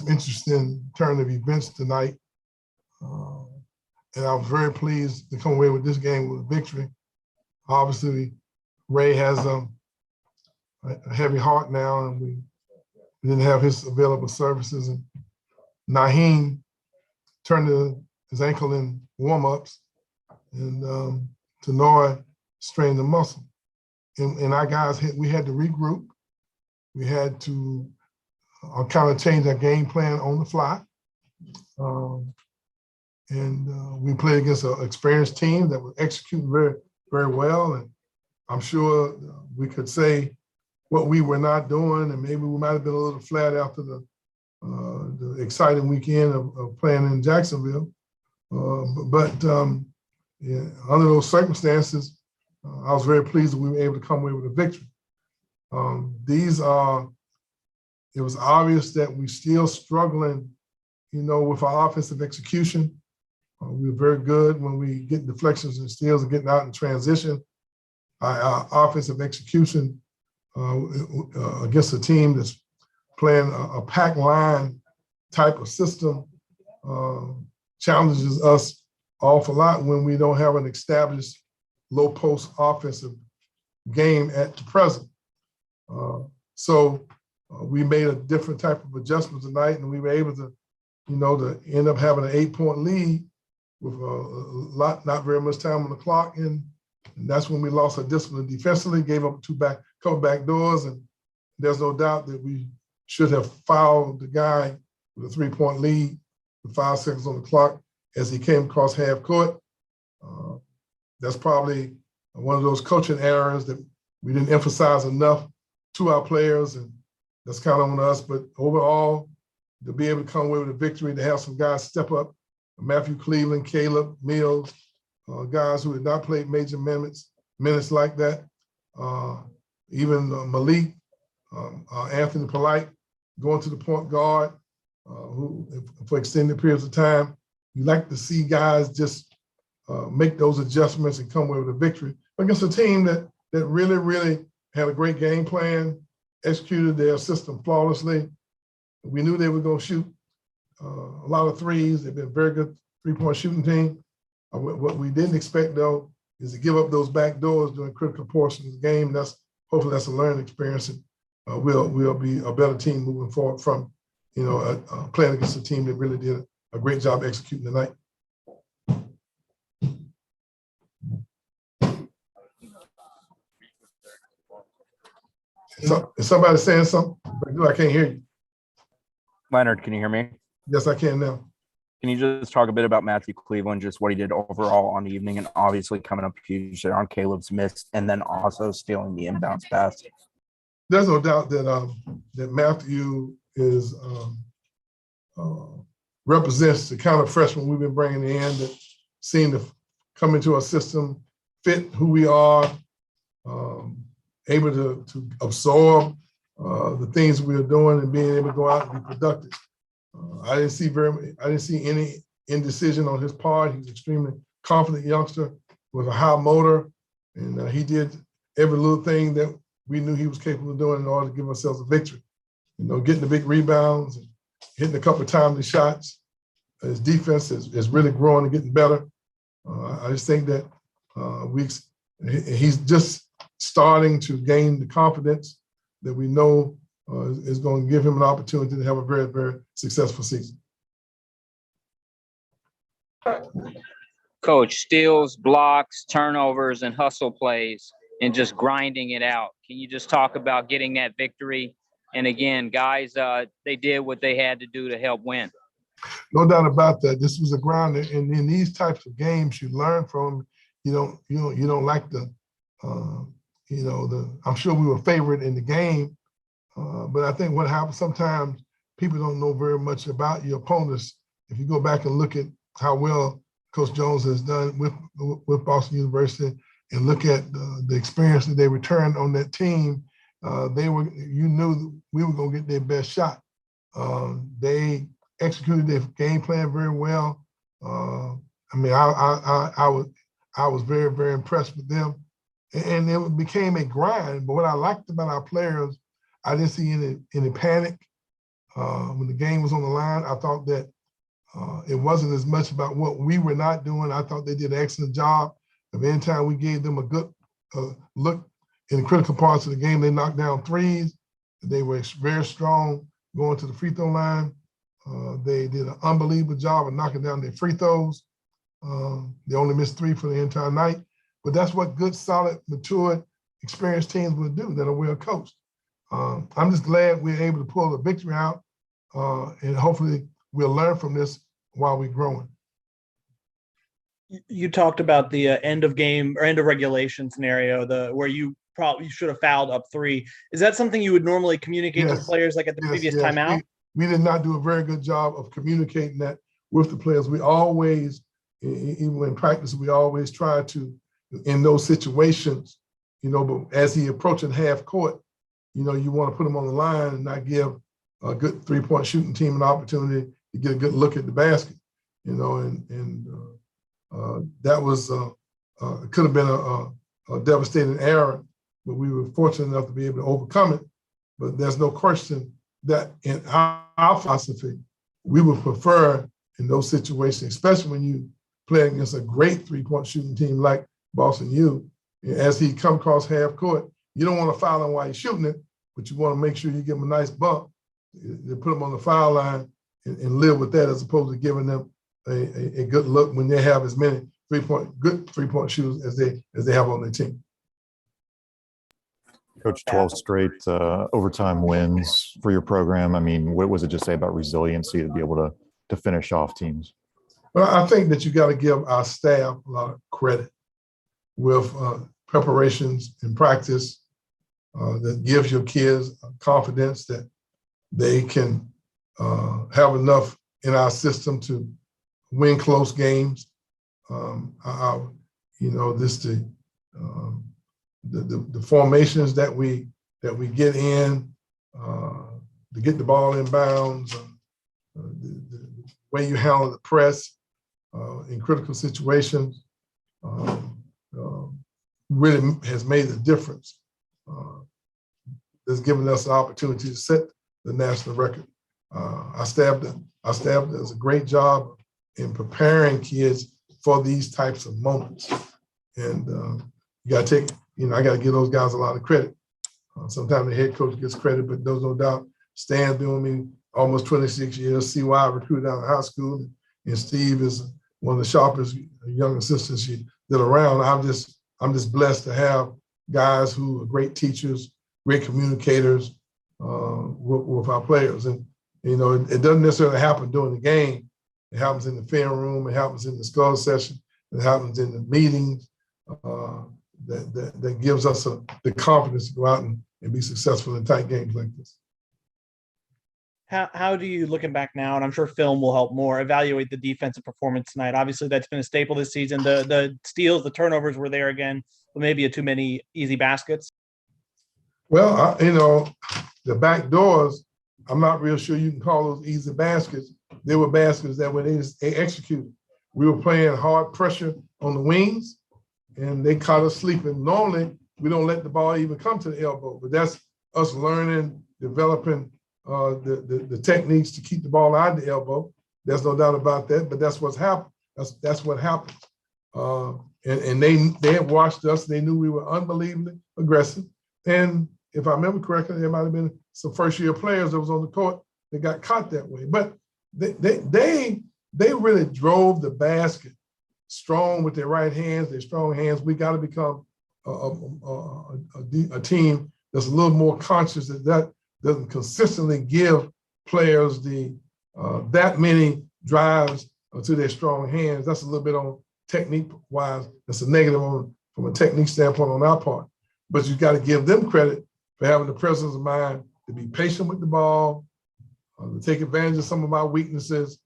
some interesting turn of events tonight. And I was very pleased to come away with this game with a victory. Obviously, Ray has a heavy heart now, and we didn't have his available services. And Naheem turned his ankle in warm-ups, and Tanoy strained the muscle. And our guys, we had to regroup. We had to kind of change our game plan on the fly. We played against an experienced team that was executing very, very well. And I'm sure we could say what we were not doing, and maybe we might have been a little flat after the exciting weekend of playing in Jacksonville. Yeah, under those circumstances, I was very pleased that we were able to come away with a victory. It was obvious that we're still struggling, with our offensive execution. We were very good when we get deflections and steals and getting out in transition. Our offensive execution against a team that's playing a pack line type of system challenges us awful lot when we don't have an established low post offensive game at the present. So we made a different type of adjustment tonight, and we were able to, to end up having an 8-point lead with not very much time on the clock. And that's when we lost our discipline defensively, gave up couple back doors, and there's no doubt that we should have fouled the guy with a 3-point lead with 5 seconds on the clock as he came across half court. That's probably one of those coaching errors that we didn't emphasize enough to our players, and that's kind of on us. But overall, to be able to come away with a victory, to have some guys step up, Matthew Cleveland, Caleb Mills, guys who had not played major minutes like that, even Malik, Anthony Polite going to the point guard, who for extended periods of time. You like to see guys just make those adjustments and come away with a victory against a team that really, really had a great game plan, executed their system flawlessly. We knew they were going to shoot a lot of threes. They've been a very good 3-point shooting team. What we didn't expect, though, is to give up those back doors during critical portions of the game. Hopefully that's a learning experience, and we'll be a better team moving forward from, playing against a team that really did a great job executing tonight. Is somebody saying something? I can't hear you. Leonard, can you hear me? Yes, I can now. Can you just talk a bit about Matthew Cleveland, just what he did overall on the evening, and obviously coming up huge there on Caleb's miss, and then also stealing the inbounds pass? There's no doubt that Matthew is represents the kind of freshman we've been bringing in that seem to come into our system, fit who we are, able to absorb the things we are doing and being able to go out and be productive. I didn't see any indecision on his part. He's an extremely confident youngster with a high motor, and he did every little thing that we knew he was capable of doing in order to give ourselves a victory. Getting the big rebounds and hitting a couple of timely shots. His defense is really growing and getting better. I just think that he's just starting to gain the confidence that we know is going to give him an opportunity to have a very, very successful season. Coach, steals, blocks, turnovers, and hustle plays, and just grinding it out. Can you just talk about getting that victory? And again, guys, they did what they had to do to help win. No doubt about that. This was a grind, and in these types of games, you learn from. You don't like the. I'm sure we were favored in the game, but I think what happens sometimes, people don't know very much about your opponents. If you go back and look at how well Coach Jones has done with Boston University, and look at the experience that they returned on that team, you knew we were going to get their best shot. They executed their game plan very well. I was very, very impressed with them. And it became a grind. But what I liked about our players, I didn't see any panic. when the game was on the line. I thought that it wasn't as much about what we were not doing. I thought they did an excellent job of anytime we gave them a good look in critical parts of the game, they knocked down threes. They were very strong going to the free throw line. They did an unbelievable job of knocking down their free throws. They only missed 3 for the entire night. But that's what good, solid, mature, experienced teams will do that are well coached. I'm just glad we're able to pull the victory out, and hopefully we'll learn from this while we're growing. You talked about the end of game or end of regulation scenario, where you probably should have fouled up 3. Is that something you would normally communicate to the players like at the previous timeout? We did not do a very good job of communicating that with the players. We always, even in practice, we always try to, in those situations, but as he approaching half court, you want to put him on the line and not give a good 3-point shooting team an opportunity to get a good look at the basket, that was could have been a devastating error, but we were fortunate enough to be able to overcome it. But there's no question that in our philosophy, we would prefer in those situations, especially when you play against a great 3-point shooting team like Boston U, as he come across half court, you don't want to foul him while he's shooting it, but you want to make sure you give him a nice bump to put him on the foul line and live with that, as opposed to giving them a good look when they have as many good 3-point shooters as they have on their team. Coach, 12 straight overtime wins for your program. I mean, what was it just say about resiliency to be able to finish off teams? Well, I think that you got to give our staff a lot of credit with preparations and practice that gives your kids confidence that they can have enough in our system to win close games. The formations that we get in to get the ball in bounds, the way you handle the press in critical situations really has made a difference. It's given us an opportunity to set the national record. Our staff does a great job in preparing kids for these types of moments. And you got to take, I got to give those guys a lot of credit. Sometimes the head coach gets credit, but there's no doubt Stan's doing me almost 26 years. CY recruited out of high school, and Steve is one of the sharpest young assistants you did around. I'm just blessed to have guys who are great teachers, great communicators with our players. And it doesn't necessarily happen during the game. It happens in the film room. It happens in the skull session. It happens in the meetings. That gives us the confidence to go out and be successful in tight games like this. How do you, looking back now, and I'm sure film will help more, evaluate the defensive performance tonight? Obviously, that's been a staple this season. The steals, the turnovers were there again, but maybe too many easy baskets. Well, the back doors, I'm not real sure you can call those easy baskets. They were baskets that they executed. We were playing hard pressure on the wings, and they caught us sleeping. Normally, we don't let the ball even come to the elbow, but that's us learning, developing the techniques to keep the ball out of the elbow. There's no doubt about that, but that's what's happened. That's what happens. And they had watched us. They knew we were unbelievably aggressive. And if I remember correctly, there might have been some first-year players that was on the court that got caught that way. But they really drove the basket strong with their right hands, their strong hands. We got to become a team that's a little more conscious that doesn't consistently give players that many drives to their strong hands. That's a little bit on technique-wise. That's a negative from a technique standpoint on our part. But you got to give them credit for having the presence of mind to be patient with the ball, to take advantage of some of our weaknesses,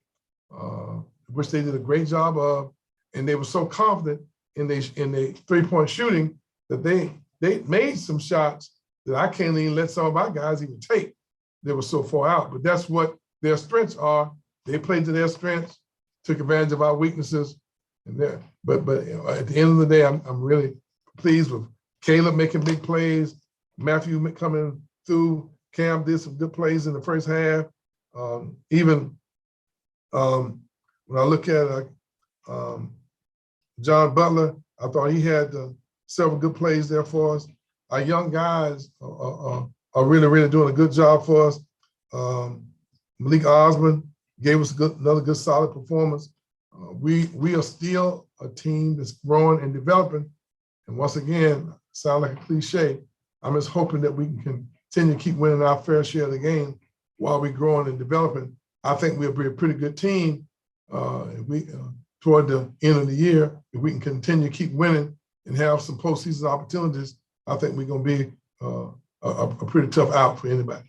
which they did a great job of. And they were so confident in their 3-point shooting that they made some shots that I can't even let some of our guys even take. They were so far out. But that's what their strengths are. They played to their strengths, took advantage of our weaknesses. But at the end of the day, I'm really pleased with Caleb making big plays, Matthew coming through. Cam did some good plays in the first half. Even when I look at John Butler, I thought he had several good plays there for us. Our young guys are really, really doing a good job for us. Malik Osmond gave us another good, solid performance. We are still a team that's growing and developing. And once again, sound like a cliche, I'm just hoping that we can continue to keep winning our fair share of the game while we're growing and developing. I think we'll be a pretty good team if we toward the end of the year. If we can continue to keep winning and have some postseason opportunities, I think we're going to be a pretty tough out for anybody.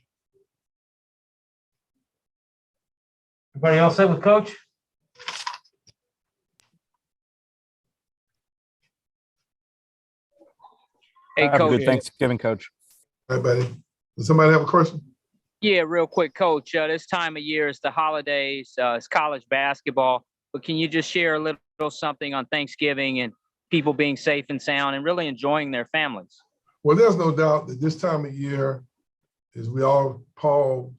Everybody all set with Coach? Hey, Have a Coach. good Thanksgiving, Coach. All right, buddy. Does somebody have a question? Yeah, real quick, Coach. This time of year is the holidays. It's college basketball. But can you just share a little something on Thanksgiving and people being safe and sound and really enjoying their families? Well, there's no doubt that this time of year is we all pause,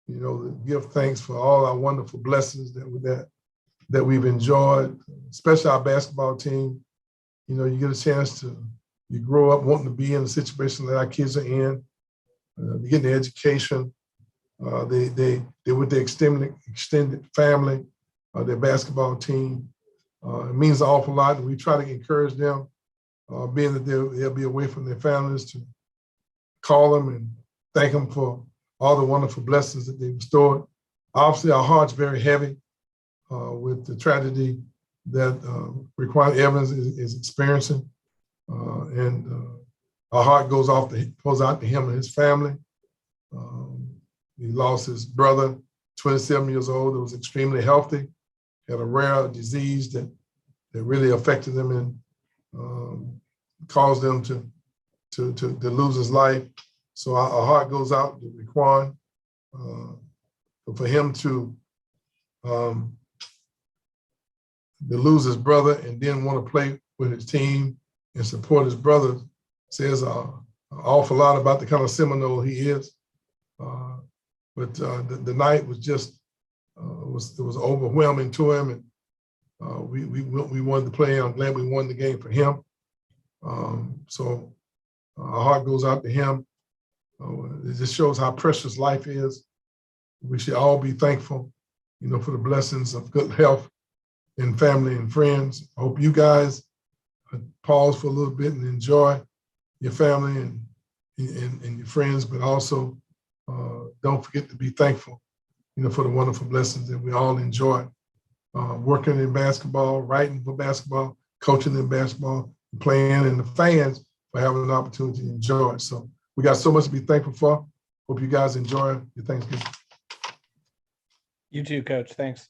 to give thanks for all our wonderful blessings that we've enjoyed, especially our basketball team. You get a chance you grow up wanting to be in a situation that our kids are in, they get the education, they with their extended family, their basketball team. It means an awful lot, and we try to encourage them, being that they'll be away from their families, to call them and thank them for all the wonderful blessings that they've restored. Obviously, our heart's very heavy with the tragedy that Raquan Evans is experiencing. And our heart goes out to him and his family. He lost his brother, 27 years old, that was extremely healthy, had a rare disease that really affected him and caused him to lose his life. So our heart goes out to Raquan. For him to lose his brother and then want to play with his team and support his brother says an awful lot about the kind of Seminole he is. But the night was just it was overwhelming to him, and we wanted to play. I'm glad we won the game for him. So our heart goes out to him. It just shows how precious life is. We should all be thankful, for the blessings of good health and family and friends. I hope you guys pause for a little bit and enjoy your family and your friends, but also don't forget to be thankful, for the wonderful blessings that we all enjoy. Working in basketball, writing for basketball, coaching in basketball, playing, and the fans for having an opportunity to enjoy it. So we got so much to be thankful for. Hope you guys enjoy your Thanksgiving. You too, Coach. Thanks.